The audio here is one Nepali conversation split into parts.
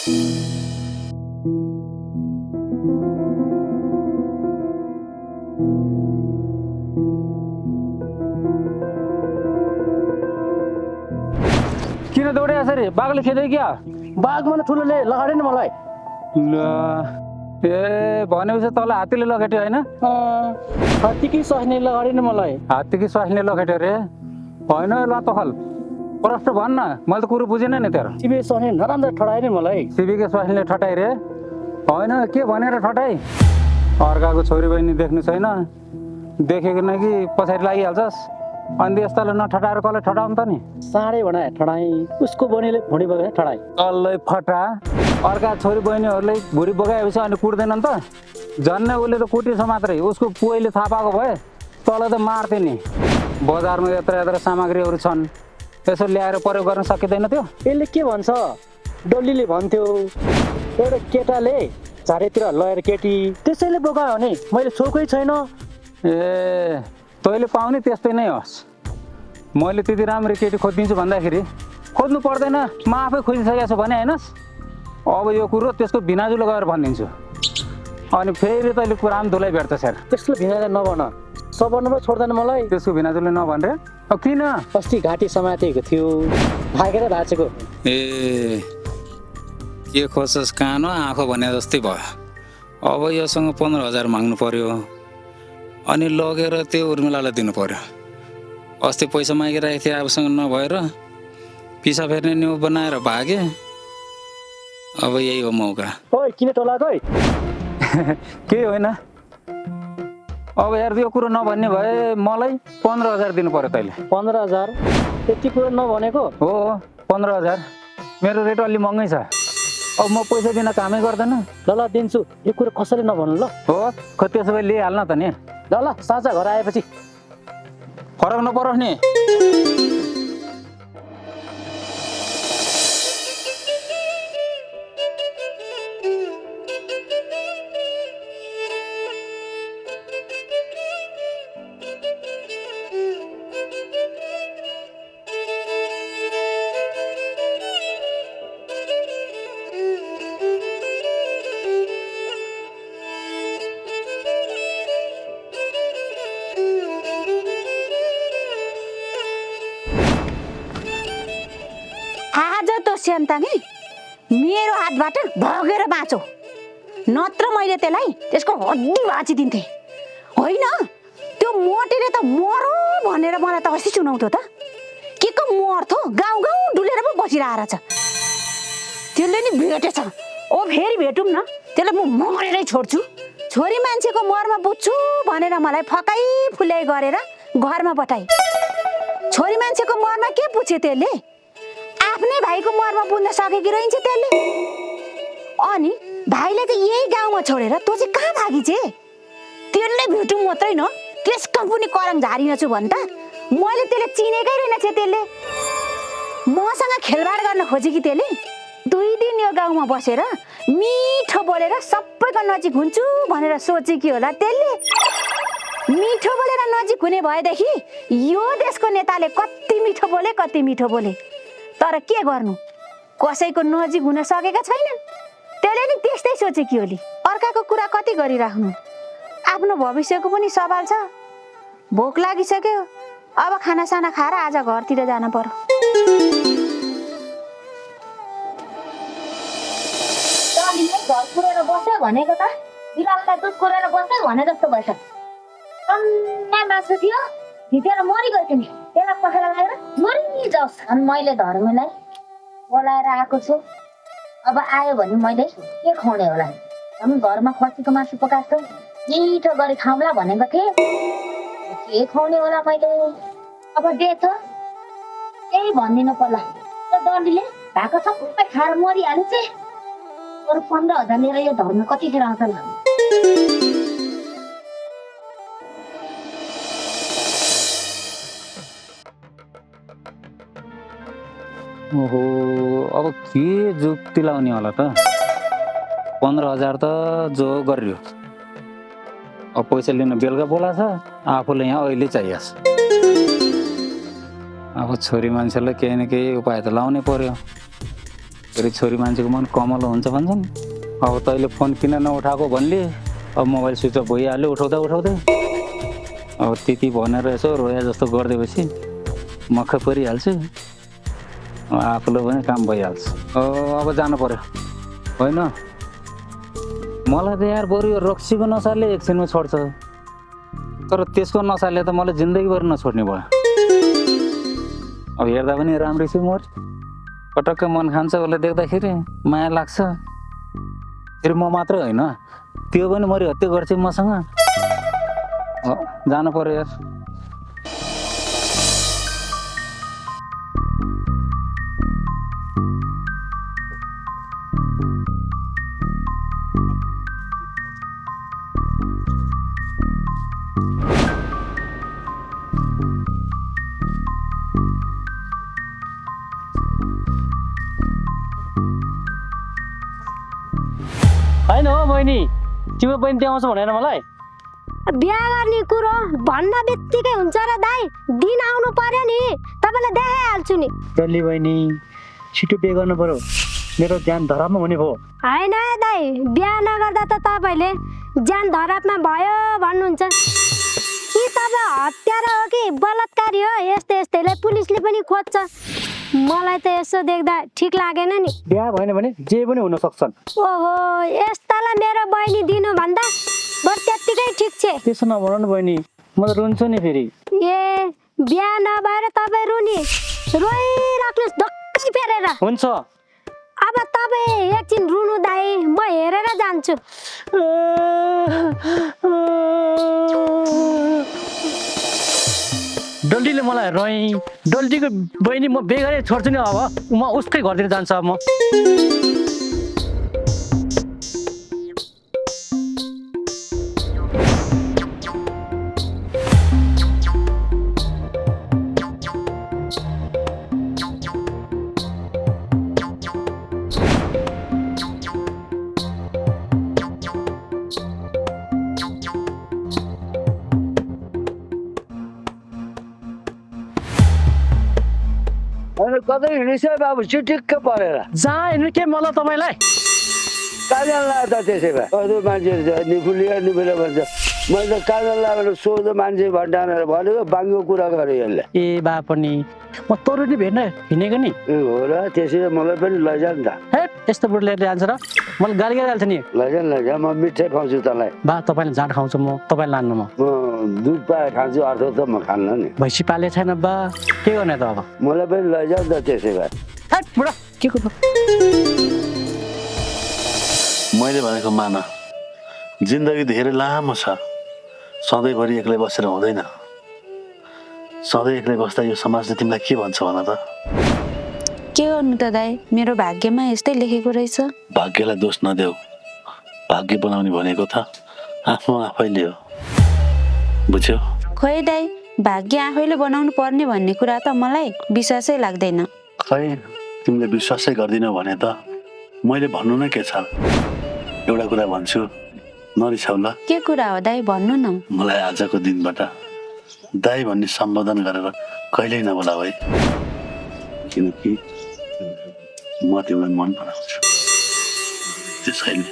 किन दौडे यसरी? बाघले खेद्यो क्या? बाघ मन ठुलोले लगाडे नि मलाई। ल ए भनेपछि तल हात्तीले लखेट्यो होइन? हात्तीकै स्वास्नी लगाडे नि मलाई। हात्तीकै स्वास्नीले लखेट्यो रे? होइन ल तखल प्रष्ट भन्न, मैले त कुरो बुझेन नि तेरो। टिभी स्वास्नी नराम्रो ठडाए नि मलाई। सिबीकै स्वास्नीले ठटाइ रे? होइन के भनेर ठटाइ? अर्काको छोरी बहिनी देख्नु छैन, देखेको न कि पछाडि लागिहाल्छस्। अनि यस्ताले नठटाएर कसले ठटाउनु त नि? साँडे बनाए ठडाई, उसको बहिनीले भुँडी बगाए ठडाई। कसलाई फटा? अर्का छोरी बहिनीहरूले भुँडी बगाएपछि अनि कुट्दैनन् त? झन्नै उसले त कुटिछ मात्रै, उसको पुइले थाहा पाएको भए तल त मार्थे नि। बजारमा यत्र यत्र सामग्रीहरू छन्, यसो ल्याएर प्रयोग गर्न सकिँदैन त्यो? यसले के भन्छ? डल्लीले भन्थ्यो एउटा केटाले झाडीतिर लगेर केटी त्यसैले बोकायो भने मैले छोकै छैन। ए तैँले पाउने त्यस्तै नै होस्। मैले त्यति राम्ररी केटी खोजिदिन्छु भन्दाखेरि खोज्नु पर्दैन, म आफै खोजिसकेको छु भने होइनस्। अब यो कुरो त्यसको भिनाजुलो गएर भनिदिन्छु, अनि फेरि तैँले कुरामा धुलाई भेट्छ सर। त्यसको भिनाले नभन, सबरमा छोड्दैन मलाई। त्यसको भिनाजुले नभन रे? अब किन? अस्ति घाँटी समातेको थियो, भागेर भाँचेको। ए के खोज्छस् कानो आँखो भने जस्तै भयो। अब योसँग 15,000 माग्नु पर्यो, अनि लगेर त्यो उर्मिलालाई दिनु पर्यो। अस्ति पैसा मागिरहेको थिएँ, आफूसँग नभएर पिसा फेर्ने न्यु बनाएर भागे। अब यही हो मौका। ओइ किन टोलाको? केही होइन। अब यार यो कुरो नभन्ने भए मलाई 15,000 दिनु पर्यो तैँले। 15,000? त्यति कुरो नभनेको हो 15,000। मेरो रेट अलि महँगै छ, अब म पैसा बिना कामै गर्दैन। ल दिन्छु, यो कुरो कसैले नभन्नु ल। हो खै त्यसो भए लिइहाल्न त नि। ल साँझ घर आएपछि फरक नपरोस् नि। स्यान्ताङे मेरो हातबाट भगेर बाँचो, नत्र मैले त्यसलाई त्यसको हड्डी भाँचिदिन्थेँ। होइन त्यो मोटेले त मरो भनेर मलाई त हँसी सुनाउँथ्यो त। के को मर्थ्यो, गाउँ गाउँ डुलेर पो बसिरहेको छ। त्यसले नि भेटेछ, ओ फेरि भेटौँ न, त्यसलाई म मरेरै छोड्छु। छोरी मान्छेको मरमा बुझ्छु भनेर मलाई फकाइ फुल्याइ गरेर घरमा पठाइ। छोरी मान्छेको मरमा के पुछे त्यसले? आफ्नै भाइको मरमा बुझ्न सकेकी रहन्छ त्यसले। अनि भाइले त यही गाउँमा छोडेर तँ चाहिँ कहाँ भागी छे? त्यसले भेटौँ मात्रै न, त्यस कम्पनी करङ झारिनछु भन् त। मैले त्यसले चिनेकै रहेनछ। त्यसले मसँग खेलबाड गर्न खोजेकी त्यसले। 2 दिन यो गाउँमा बसेर मिठो बोलेर सबैको नजिक हुन्छु भनेर सोचेकी होला त्यसले। मिठो बोलेर नजिक हुने भएदेखि यो देशको नेताले कति मिठो बोले कति मिठो बोले, तर के गर्नु, कसैको नजिक हुन सकेका छैन। त्यसले नि त्यस्तै सोचेकी होली। अर्काको कुरा कति गरिराख्नु, आफ्नो भविष्यको पनि सवाल छ। भोक लागिसक्यो, अब खानासाना खाएर आज घरतिर जान पर्यो। घर पुरेर बस्यो भनेको त बिरालोलाई दुध कोरेर बस्यो भने जस्तो भएछ। टन्ना मासु थियो, भित्र मरिगयो थियो नि, त्यसलाई पखेला लागेर मरिजाओस्। अनि मैले धर्मेलाई बोलाएर आएको छु। अब आयो भने मैले के खुवाउने होला? हामी घरमा खसीको मासु पकाएको छु, मिठो गरी खाउँला भनेको थिएँ। के खुवाउने होला मैले? अब डेथ हो त्यही भनिदिनु पर्ला। त्यो डन्डीले भएको सबै खाएर मरिहाल्यो चाहिँ। अरू 15,000 लिएर यो धर्म कतिखेर आउँछ ल? ओहो अब के जुक्ति लाउने होला त? 15,000 त जो गरियो, अब पैसा लिन बेलुका बोलाछ, आफूले यहाँ अहिले चाहिएछ। अब छोरी मान्छेलाई केही न केही उपाय त लाउनै पर्यो। फेरि छोरी मान्छेको मन कमलो हुन्छ भन्छन्। अब तैँले फोन किन नउठाएको भन्ले, अब मोबाइल स्विच अफ भइहाल्यो उठाउँदा उठाउँदै। अब त्यति भनेर यसो रोया जस्तो गरिदिएपछि मक्ख परिहाल्छु, आफूलाई पनि काम भइहाल्छ। अब जानु पर्यो होइन। मलाई त यार बरु यो रक्सीको नसाले एकछिनमा छोड्छ, तर त्यसको नसाले त मलाई जिन्दगीभर नछोड्ने भयो। अब हेर्दा पनि राम्रै छु मोर, पटक्क मन खान्छ उसलाई देख्दाखेरि, माया लाग्छ। फेरि म मात्र होइन, त्यो पनि मरि हत्या गर्छ मसँग। जानु पर्यो यार। होइन हो बहिनी, तिम्रो बहिनी त्यहाँ आउँछ भनेर मलाई। बिहा गर्ने कुरो भन्न बित्तिकै हुन्छ र दाइ, दिन आउनु पर्यो नि, तपाईँलाई देखाइहाल्छु नि। डल्ली बहिनी छिटो बिहे गर्नु पर्यो, मेरो ध्यान धरापमा हुने भयो। होइन दाइ, बिहा नगर्दा त तपाईँले ज्यान धरापमा भयो भन्नुहुन्छ कि तपाईँ हत्यारा हो कि बलात्कारी हो, यस्तै यस्तैलाई पुलिसले पनि खोज्छ। मलाई त यसो देख्दा ठिक लागेन नि। बिहा भएन भने जे पनि हुन सक्छन्। ओहो, यस्तालाई मेरो बहिनी दिनुभन्दा बरु त्यत्तिकै ठिक छ। त्यसो नभन बहिनी, म त रुन्छु नि फेरि। ए बिहा नभएर तपाईँ रुनी, रोइराख्नुहोस् धक्कै फेरेर। हुन्छ, अब तपाईँ एकछिन रुनु दाइ, म हेरेर जान्छु। डल्लीले मलाई डल्लीको बहिनी म बेगरै छोड्छु नि। अब म उसकै घरतिर जान्छु। अब म कतै हिँडिस बाबु, चिटिक्क परेर जहाँ हिँड्नु के मलाई तपाईँलाई काजल लाग्यो त। त्यसै भए कस्तो मान्छेहरू छ, निफुलिया भन्छ। मैले त काजल लगाएर सोझो मान्छे भट्टानेर भनेको बाङ्गो कुरा गरेँ यसले। ए बा पनि म तरुनी भेट्न हिँडेको नि। हो र, त्यसै मलाई पनि लैजा नि त। हे यस्तो बुढ लिएर जान्छ र मलाई गाली गरिहाल्छ नि। लैजा, म मिठाई खुवाउँछु तँलाई। बा तपाईँले जाँड खुवाउँछु, म तपाईँलाई लान्नु। म दुध पाए खान्छु, अर्थ त म खान्न नि। भैँसी पाले छैन बा, के गर्ने त अब। मलाई पनि लैजा नि त। त्यसै भए बुढा के को मैले भनेको मान, जिन्दगी धेरै लामो छ, सधैँभरि एक्लै बसेर हुँदैन। सधैँ एक्लै बस्दा यो समाजले तिमीलाई के भन्छ भन त। के गर्नु त दाइ, मेरो भाग्यमा यस्तै लेखेको रहेछ। भाग्यलाई दोष नदेऊ, भाग्य बनाउने भनेको त आफ्नो आफैले हो, बुझ्यौ? खोइ दाइ, भाग्य आफैले बनाउनु पर्ने भन्ने कुरा त मलाई विश्वासै लाग्दैन। खै तिमीले विश्वासै गर्दिनौ भने त मैले भन्नु नै के छ। एउटा कुरा भन्छु, नरिसाउ ल। के कुरा हो दाइ, भन्नु न। मलाई आजको दिनबाट दाइ भन्ने सम्बोधन गरेर कहिल्यै नबोलाऊ है, किनकि म तिमीलाई मन पराउँछु। त्यसैले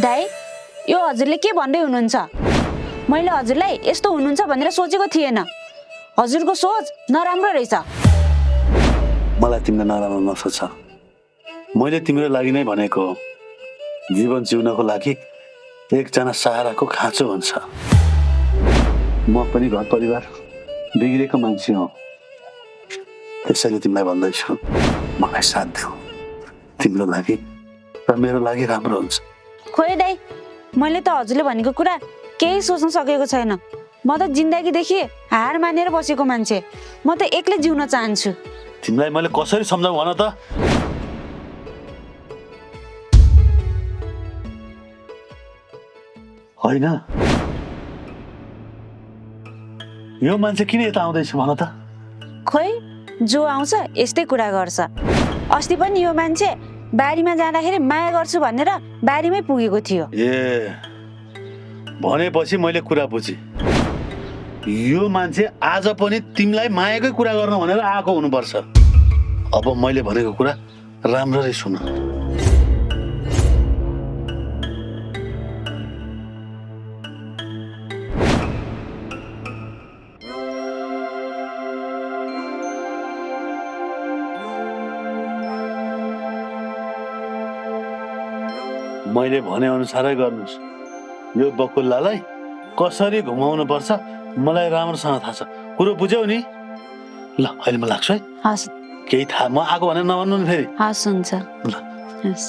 दाइ, यो हजुरले के भन्दै हुनुहुन्छ? मैले हजुरलाई यस्तो हुनुहुन्छ भनेर सोचेको थिएन। हजुरको सोच नराम्रो रहेछ। मलाई तिमीलाई नराम्रो नसोच, मैले तिम्रो लागि नै भनेको हो। जीवन जिउनको लागि एकजना सहाराको खाँचो हुन्छ। म पनि घर परिवार बिग्रेको मान्छे हो, त्यसैले तिमीलाई भन्दैछु, मलाई साथ देऊ। तिम्रो लागि र मेरो लागि राम्रो हुन्छ। खोइ दाइ, मैले त हजुरले भनेको कुरा केही सोच्न सकेको छैन। म त जिन्दगीदेखि हार मानेर बसेको मान्छे। म त एक्लै जिउन चाहन्छु। तिमीलाई मैले कसरी सम्झाउँ भन त। होइन, यो मान्छे किन यता आउँदैछ भन त। खोइ, जो आउँछ यस्तै कुरा गर्छ। अस्ति पनि यो मान्छे बारीमा जाँदाखेरि माया गर्छु भनेर बारीमै पुगेको थियो। ए भनेपछि मैले कुरा बुझेँ। यो मान्छे आज पनि तिमीलाई मायाकै कुरा गर्नु भनेर आएको हुनुपर्छ। अब मैले भनेको कुरा राम्ररी सुन। मैले भने अनुसारै गर्नुहोस्। यो बकुल्लालाई कसरी घुमाउनु पर्छ मलाई राम्रोसँग थाहा छ। कुरो बुझ्यौ नि? ल अहिले म लाग्छु है। हस् केही थाहा म आएको भने नभन्नु नि फेरि। हस् हुन्छ। ल हस्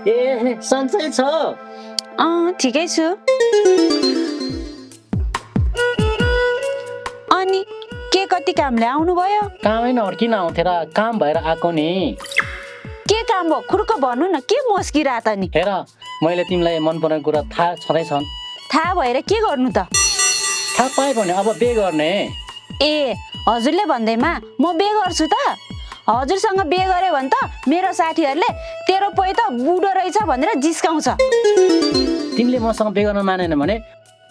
ए सन्चै छ। ठिकै छु। अनि के कति कामले आउनुभयो? कामै नअड्किन आउँथे र काम भएर आएको नि। के काम भयो खुर्क भन्नु न, के मस्किरा त नि? हेर मैले तिमीलाई मन पर्ने कुरा थाहा छँदैछन्। थाहा भएर के गर्नु त? थाहा पाएँ भने अब बे गर्ने। ए हजुरले भन्दैमा म बे गर्छु त? हजुरसँग बे गरे भने त मेरो साथीहरूले तेरो पोइ त बुढो रहेछ भनेर जिस्काउँछ। तिमीले मसँग बे गर्न मानेन भने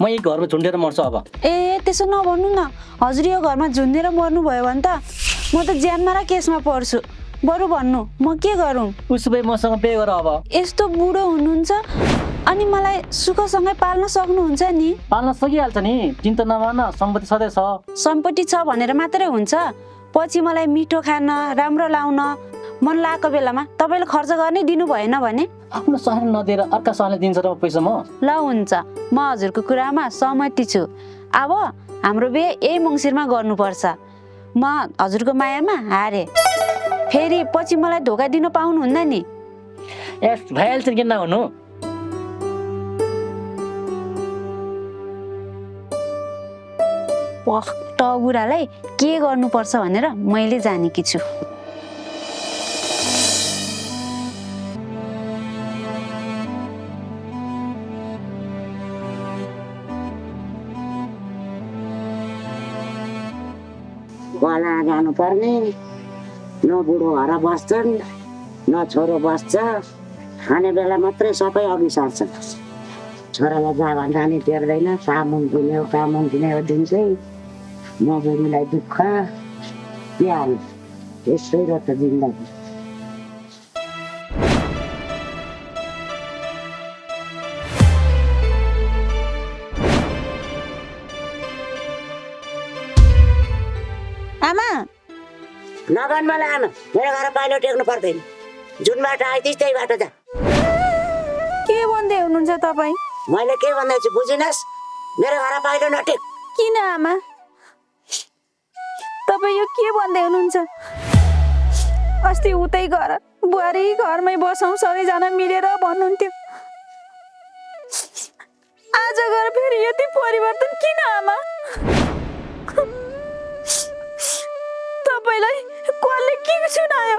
म यही घरमा झुन्डेर मर्छु अब। ए त्यसो नभन्नु न, हजुर यो घरमा झुन्डेर मर्नु भयो भने त म त ज्यानमारा केसमा पर्छु। बरु भन्नु म के गरौँ? उसो भए मसँग बे गर अब। यस्तो बुढो हुनुहुन्छ अनि मलाई सुखसँगै पाल्न सक्नुहुन्छ नि? पाल्न सकिहाल्छ नि, चिन्ता नमान, सम्पत्ति सधैँ छ। सम्पत्ति छ भनेर मात्रै हुन्छ? पछि मलाई मिठो खान, राम्रो लाउन मन लागेको बेलामा तपाईँले खर्च गर्नै दिनु भएन भने? आफ्नो सहर नदिएर अर्का सहरले दिन्छ र पैसा म? ल हुन्छ, म हजुरको कुरामा सहमति छु। अब हाम्रो बिहे यही मङ्सिरमा गर्नुपर्छ। म हजुरको मायामा हारे, फेरि पछि मलाई धोका दिनु पाउनुहुन्न नि। यस भइहाल्छ किन नहुनु। पक्ट बुढालाई के गर्नुपर्छ भनेर मैले जानेकी छु। खोला जानुपर्ने, न बुढो घर बस्छन् न छोरो बस्छ। खाने बेला मात्रै सबै अघि सर्छ। छोरालाई जा भन्दा नि टेर्दैन, काम किन्यो दिन्छै। म बुढीलाई दुःख के हाल्नु, यसै र त जिन्दगी। आमा नगन मलाई आमा, मेरो घर पाइलो टेक्नु पर्दैन। जुन बाटो आइदिस् त्यही बाटो जा। के भन्दै हुनुहुन्छ तपाईँ? मैले के भन्दैछु बुझिनस्? मेरो घर पाइलो नटेक। किन आमा तपाईँ यो के भन्दै हुनुहुन्छ? अस्ति उतै घर बुहारी घरमै बसौँ सबैजना मिलेर भन्नुहुन्थ्यो। आज गएर फेरि यति परिवर्तन किन आमा? तपाईँलाई कसले के सुनायो?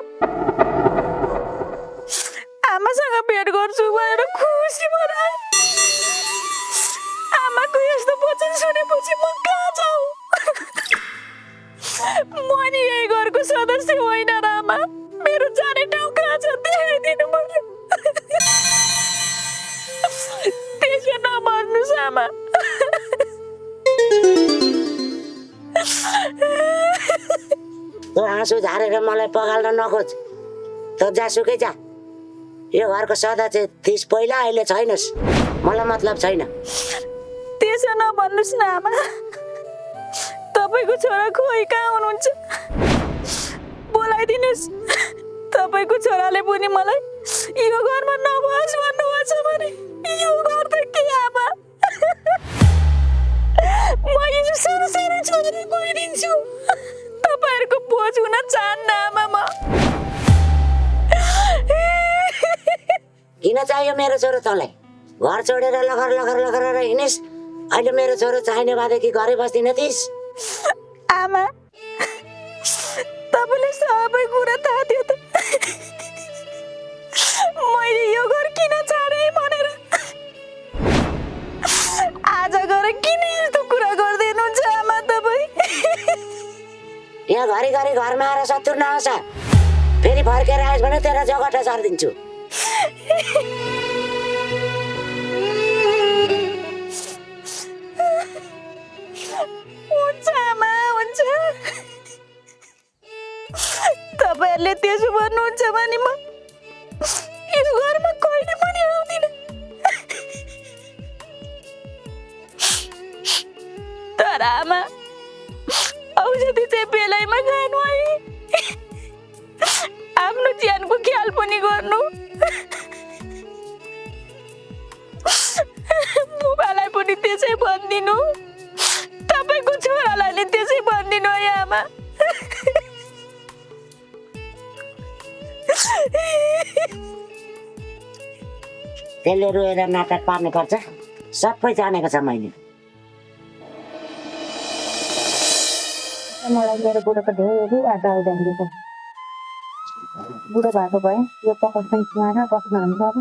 आमासँग भेट गर्छु भनेर खुसी बनाए। आमाको यस्तो वचन सुनेपछि म कहाँ जाऊ? म नि यही घरको सदस्य होइन र आमा। मेरो जाने ठाउँ कहाँ छ देखाइदिनु पर्यो। त्यसो नभन्नुहोस् आमा। तँ आँसु झारेर मलाई पगाल्न नखोज। तँ जासुकै जा। यो घरको सदस्य थिइस् पहिला, अहिले छैनस्। मलाई मतलब छैन। त्यसो नभन्नुहोस् न आमा। तपाईँको छोरा खोइ कहाँ हुनुहुन्छ? बोलाइदिनुहोस्। तपाईँको छोराले पनि मलाई यो घरमा नबस भन्नुभएको छ भने यो घर त के आमा? म यो संसार छोडेर गइदिन्छु। तपाईँहरूको बोझ हुन चाहन्न आमा म। किन चाहियो मेरो छोरो तँलाई? घर छोडेर लखर लखर लखर हिँडिस्। अहिले मेरो छोरो चाहिने भएदेखि घरै बस्दिन थिइस्। आमा तपाईँले सबै कुरा थाहा थियो त मैले यो घर किन छाडेँ भनेर। आज गएर किन यस्तो कुरा गर्दै हुनुहुन्छ आमा तपाईँ? यहाँ घरिघरि घरमा आएर शत्रु नआउँछ। फेरि फर्केर आएस् भने तेरो जगटा छरिदिन्छु। हुन्छ आमा हुन्छ तपाईँहरूले त्यसो भन्नुहुन्छ भने म यो घरमा कहिले पनि आउँदिन तर आमा औषधि चाहिँ बेलैमा खानु है आफ्नो ज्यानको ख्याल पनि गर्नु बुबालाई पनि त्यसै भनिदिनु तपाईँको छोरालाई नि त्यसै भनिदिनु है आमा त्यसले रोएर नाटक पार्नुपर्छ सबै जानेको छ मैले मलाई मेरो बुढोको धेरै आशा आउँदैन रहेछ बुढो भएको भए यो पकड्दै चुहाएर बस्नुहुन्छ अब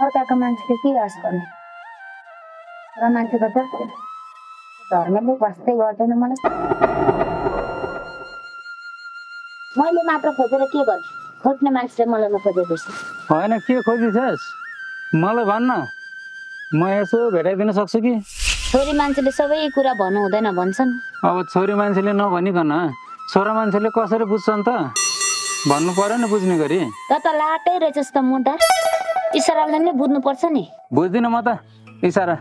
अर्काको मान्छेले के आश गर्ने र मान्छेको त धर्मले बस्दै गर्दैन मलाई मैले मात्र खोजेर के गर्ने खोज्ने मान्छेले मलाई नखोजेपछि होइन के खोजिछस् मलाई भन्न म यसो भेटाइदिन सक्छु कि छोरी मान्छेले सबै कुरा भन्नु हुँदैन भन्छन् अब छोरी मान्छेले नभनिकन छोरा मान्छेले कसरी बुझ्छन् त भन्नु पर्यो नि बुझ्ने गरी त लाटै रहेछस् त मुद्दा इसाराले नै बुझ्नु पर्छ नि बुझ्दिनँ म त इसारा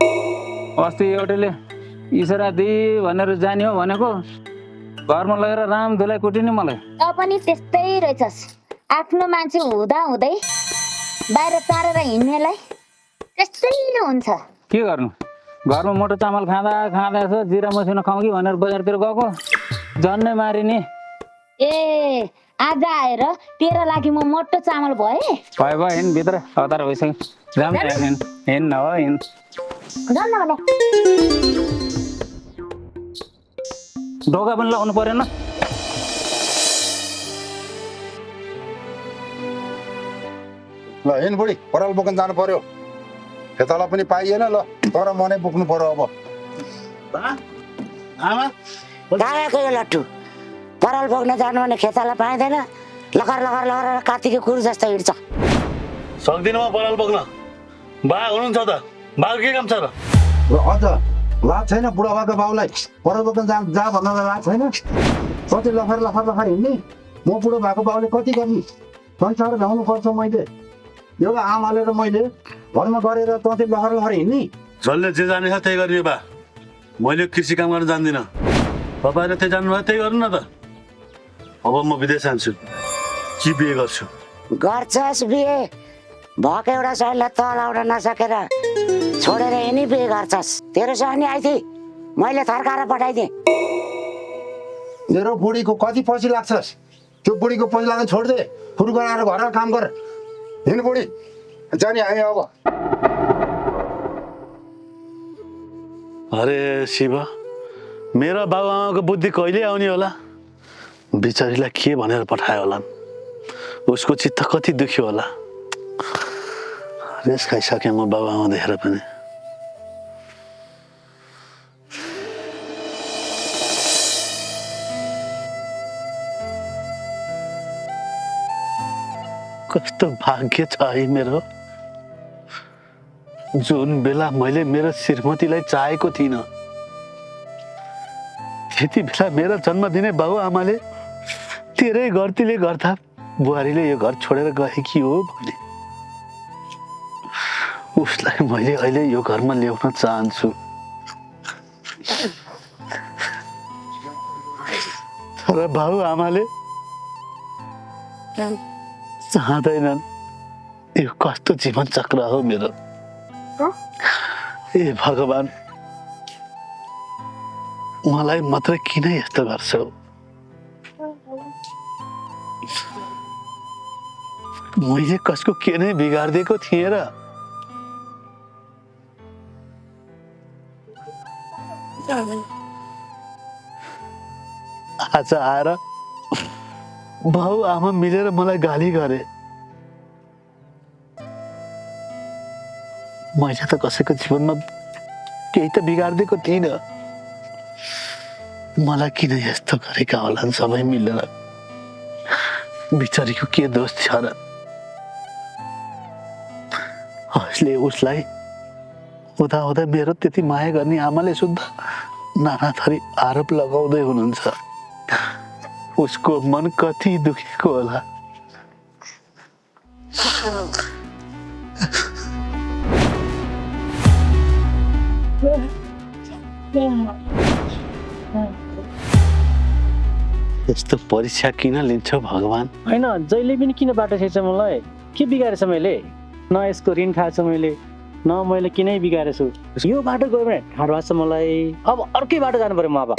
अस्ति एउटाले इसारा दि भनेर जाने हो भनेको घरमा लगेर राम धुलाई कुटिने मलाई त पनि त्यस्तै रहेछस् आफ्नो मान्छे हुँदा हुँदै बाहिर तारेर हिँड्नेलाई त्यस्तै हुन्छ के गर्नु घरमा मोटो चामल खाँदा खाँदा यसो जिरा मसिनो खाउँ कि भनेर बजारतिर गएको जन्नै मारिने ए आज आएर तेरो लागि म मोटो चामल भए भयो भयो हिँड भित्र हतार भइसक्यो जाम हिँड्न हो हिँड जान्न भने ढोका पनि लगाउनु परेन ल हिँड बुढी पराल बोक्न जानु पर्यो खेताला पनि पाइएन ल तर मनै बोक्नु पर्यो अब आमा गएको यो लट्टु पराल बोक्न जानु भने खेताला पाइँदैन लगर लगर लगर कातिको कुर जस्तो हिँड्छ सक्दिनँ म पराल बोक्न बा हुनुहुन्छ त बाको के काम छ र अझ लाज छैन बुढाबाको बाउलाई पराल बोक्न जा भन्न लाज छैन कति लखर लखर लखर हिँड्ने म बुढो भएको बाउले कति गर्ने संसार भ्याउनु पर्छ मैले एउटा आमाले र मैले घरमा गरेर कति लखर लखर हिँड्ने जसले जे जाने छ त्यही गर्ने बा मैले कृषि काम गर्न जान्दिनँ तपाईँले त्यही जानुभयो त्यही गर्नु न त अब म विदेश जान्छु कि बिहे गर्छु गर्छस् बिहे भएको एउटा शरीरलाई तल आउन नसकेर छोडेर यिनी बिहे गर्छस् तेरो सहनी आइथी मैले थर्काएर पठाइदिएँ मेरो बुढीको कति पछि लाग्छस् त्यो बुढीको पछि लाग्न छोडिदे फुर गराएर घरमा काम गर हिँड बुढी जाने आएँ अब अरे शिव मेरो बाबुआमाको बुद्धि कहिले आउने होला बिचारीलाई के भनेर पठायो होला उसको चित्त कति दुख्यो होला रेस खाइसकेँ म बाबुआमा देखेर पनि कस्तो भाग्य छ है मेरो जुन बेला मैले मेरो श्रीमतीलाई चाहेको थिइनँ त्यति बेला मेरो जन्म दिने बाबुआमाले तेरै गल्तीले गर्दा बुहारीले यो घर छोडेर गएकी हो भने उसलाई मैले अहिले यो घरमा ल्याउन चाहन्छु तर बाबुआमाले चाहँदैनन् यो कस्तो जीवन चक्र हो मेरो ए भगवान मलाई मात्र किन यस्तो गर्छौ मैले कसको के नै बिगारिदिएको थिएँ र आज आएर बाउ आमा मिलेर मलाई गाली गरे मैले त कसैको जीवनमा केही त बिगारिदिएको थिइनँ मलाई किन यस्तो गरेका होलान् सबै मिलेर बिचारीको के दोष छ र अहिले उसलाई हुँदा मेरो त्यति माया गर्ने आमाले सुद्धा नाना थरी आरोप लगाउँदै हुनुहुन्छ। उसको मन कति दुखेको होला। यस्तो परीक्षा किन लिन्छौ भगवान? होइन जहिले पनि किन बाटो छेड्छ मलाई? के बिगारेछ मैले? न यसको ऋण खाएको छु मैले, न मैले किनै बिगारेछु। यो बाटो गयो भने ठाडो भएको छ मलाई। अब अर्कै बाटो जानु पर्यो म अब।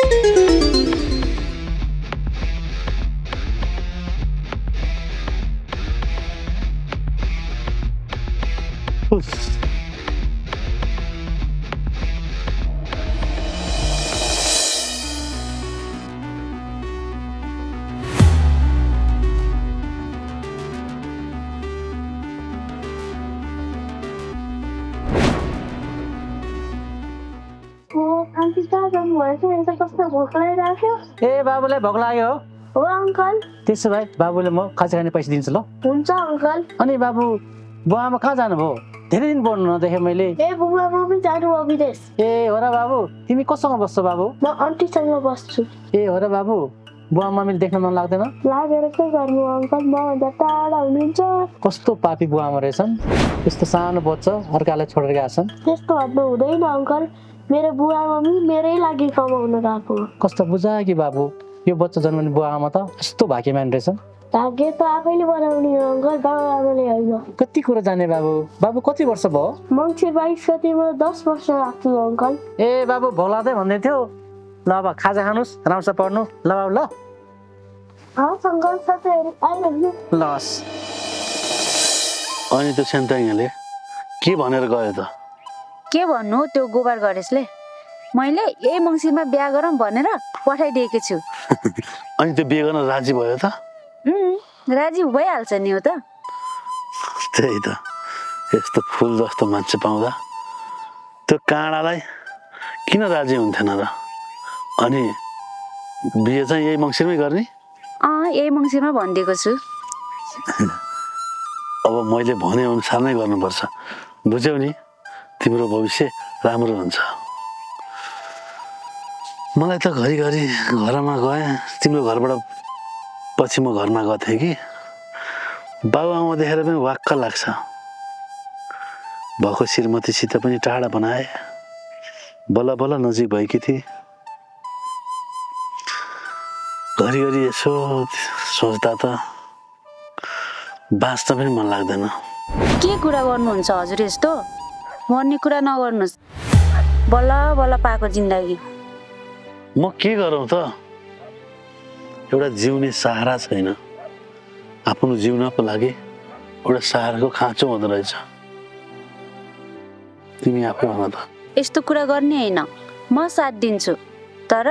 ए बाबुलाई भोक लाग्यो हो अङ्कल। त्यसो भए बाबुले म खाजा खाने पैसा दिन्छु ल। हुन्छ अङ्कल। अनि बाबु बुवा आमा कहाँ जानुभयो? धेरै दिन पढ्नु नदेखेँ मैले। ए बुबा मम्मी जानु हो विदेश। ए हो र बाबु, तिमी कोसँग बस्छौ बाबु? म आन्टीसँग बस्छु। ए हो र बाबु, बुवा मम्मीले देख्न मन लाग्दैन? लागेर के गर्नु अङ्कल, मभन्दा टाढा हुनुहुन्छ। कस्तो पापी बुवा आमा रहेछन्, यस्तो सानो बच्चा अर्कालाई छोडेर गएका छन्। त्यस्तो भन्नु हुँदैन अङ्कल, मेरो बुवा मम्मी मेरै लागि कमाउन गएको। कस्तो बुझा कि बाबु, यो बच्चा जन्मने बुवा आमा त यस्तो भाग्यमान रहेछन्। भाग्य त आफैले बनाउने हो अङ्कल, बाबा आमाले होइन। कति कुरा जाने बाबु? बाबु कति वर्ष भयो? मङ्सिर 22 गतिमा 10 वर्ष लाग्छु अङ्कल। ए बाबु भोक लाग्दै भन्दै थियो। ल अब खाजा खानुहोस्, राम्रोसँग पढ्नु ल बाबु ल। हस् अङ्कल, साथीहरू आइहाल्नु। लस। अनि त्यो सेन्ताङले के भनेर गयो त? के भन्नु त्यो गोबर गणेशले, मैले यही मङ्सिरमा बिहा गरौँ भनेर पठाइदिएको छु। अनि त्यो बिहे गर्न राजी भयो त? राजी भइहाल्छ नि हो त। त्यही त, यस्तो फुल जस्तो मान्छे पाउँदा त्यो काँडालाई किन राजी हुन्थेन र? अनि बिहे चाहिँ यही मङ्सिरमै गर्ने? यही मङ्सिरमा भनिदिएको छु। अब मैले भने अनुसार नै गर्नुपर्छ, बुझ्यौ नि? तिम्रो भविष्य राम्रो हुन्छ। मलाई त घरिघरि घरमा गएँ, तिम्रो घरबाट पछि म घरमा गएको थिएँ कि बाबुआमा देखेर पनि वाक्क लाग्छ। भएको श्रीमतीसित पनि टाढा बनाए, बल्ल बल्ल नजिक भएकी थिए। घरिघरि यसो सोच्दा त बाँच्न पनि मन लाग्दैन। के कुरा गर्नुहुन्छ हजुर, यस्तो मर्ने कुरा नगर्नुहोस्। बल्ल बल्ल पाएको जिन्दगी। म के गरौँ त? एउटा जिउने सहारा छैन। आफ्नो जिउनको लागि एउटा सहाराको खाँचो हुँदो रहेछ। तिमी आफै भन त। यस्तो कुरा गर्ने होइन, म साथ दिन्छु, तर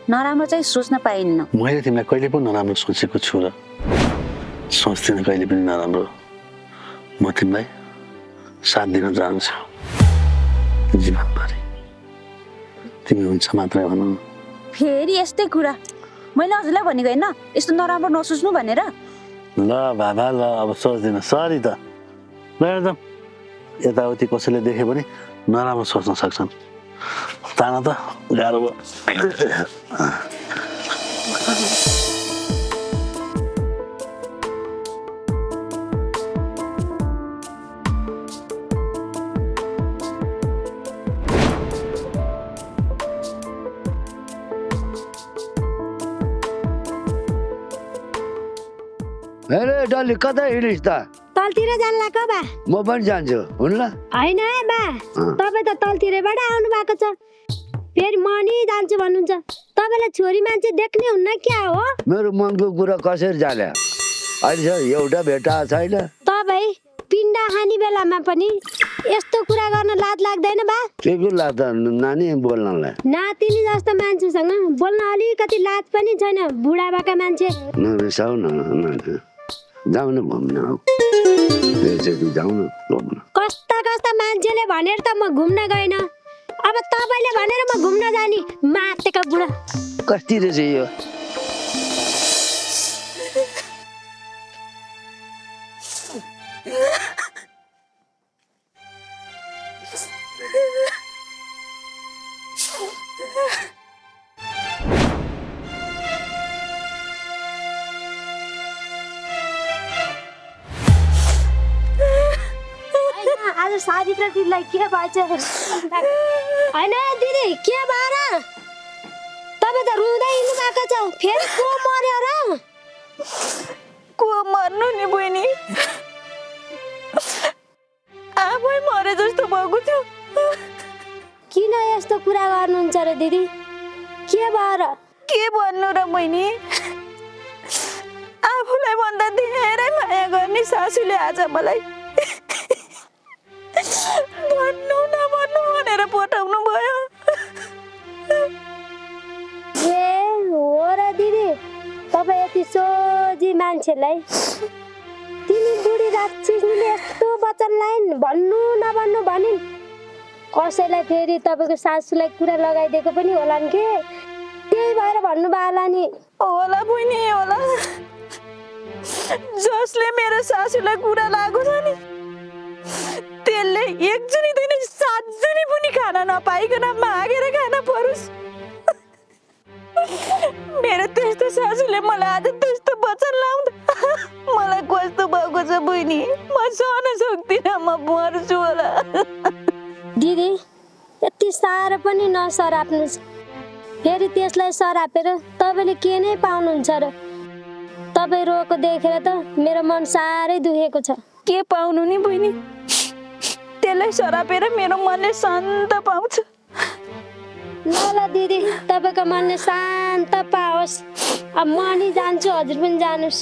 नराम्रो चाहिँ सोच्न पाइन्न। मैले तिमीलाई कहिले पनि नराम्रो सोचेको छु र सोच्दिनँ कहिले पनि नराम्रो। म तिमीलाई साथ दिन चाहन्छु जीवनभरि। तिमी हुन्छ मात्रै भन। फेरि यस्तै कुरा? मैले हजुरलाई भनेको होइन यस्तो नराम्रो नसोच्नु भनेर। ल बाबा ल, अब सोच्दिनँ, सरी त। ल एकदम यताउति कसैले देख्यो भने नराम्रो सोच्न सक्छन्। तान त गाह्रो भयो। अरे डल्ली कता हिँडिस् त? तलतिर जान लाग्यो बा। म पनि जान्छु, हुन्न? होइन है बा, तपाईँ त तलतिरबाट आउनु भएको छ, फेरि म नि जान्छु भन्नुहुन्छ। तपाईँलाई छोरी मान्छे देख्ने हुन्न क्या हो? मेरो मनको कुरा कसरी जाने? अहिले एउटा भेटा छैन। तपाईँ पिण्ड खाने बेलामा पनि यस्तो कुरा गर्न लाज लाग्दैन बा? के को लाग्छ नानी बोल्नलाई? नातिनी जस्तो मान्छेसँग बोल्न अलिकति लाज पनि छैन, बुढाबाका मान्छे। नरिसाउ न, जाऊ न घुम्न। एकचोटि जाऊ न घुम्न। कस्ता कस्ता मान्छेले भनेर त म घुम्न गएन, अब तपाईँले भनेर म घुम्न जाने मातेका बुढा। कति रहेछ यो? आज सावित्र दिदीलाई के भएछ होइन दिदी के भएर तपाईँ त रुँदै हिँड्नु भएको छ फेरि को मर्यो र को मर्नु नि बहिनी आफै मरे जस्तो भएको छु किन यस्तो कुरा गर्नुहुन्छ र दिदी के भएर के भन्नु र बहिनी आफूलाई भन्दा धेरै माया गर्ने सासूले आज मलाई भन्नु नभन्नु भनेर पठाउनु भयो ए हो र दिदी तपाईँ यति सोझी मान्छेलाई तिमी बुढी राक्षसले यस्तो वचनलाई भन्नु नभन्नु भनिन् कसैलाई फेरि तपाईँको सासूलाई कुरा लगाइदिएको पनि होला नि के त्यही भएर भन्नुभयो होला नि होला बहिनी होला जसले मेरो सासूलाई कुरा लागेको छ नि त्यसले एक जुनी दिन 7 जुनी पनि खाना नपाइकन मागेर खाना परोस् मेरो त्यस्तो सासूले मलाई आज त्यस्तो वचन लाउँदा मलाई कस्तो भएको छ बहिनी म सहन सक्दिनँ म मर्छु होला दिदी यति साह्रो पनि नसराप्नुहोस् फेरि त्यसलाई सरापेर तपाईँले के नै पाउनुहुन्छ र तपाईँ रोएको देखेर त मेरो मन साह्रै दुखेको छ के पाउनु नि बहिनी त्यसलाई सरापेर मेरो मनले शान्त पाउँछ ल ल दिदी तपाईँको मनले शान्त पाओस् अब म नि जान्छु हजुर पनि जानुहोस्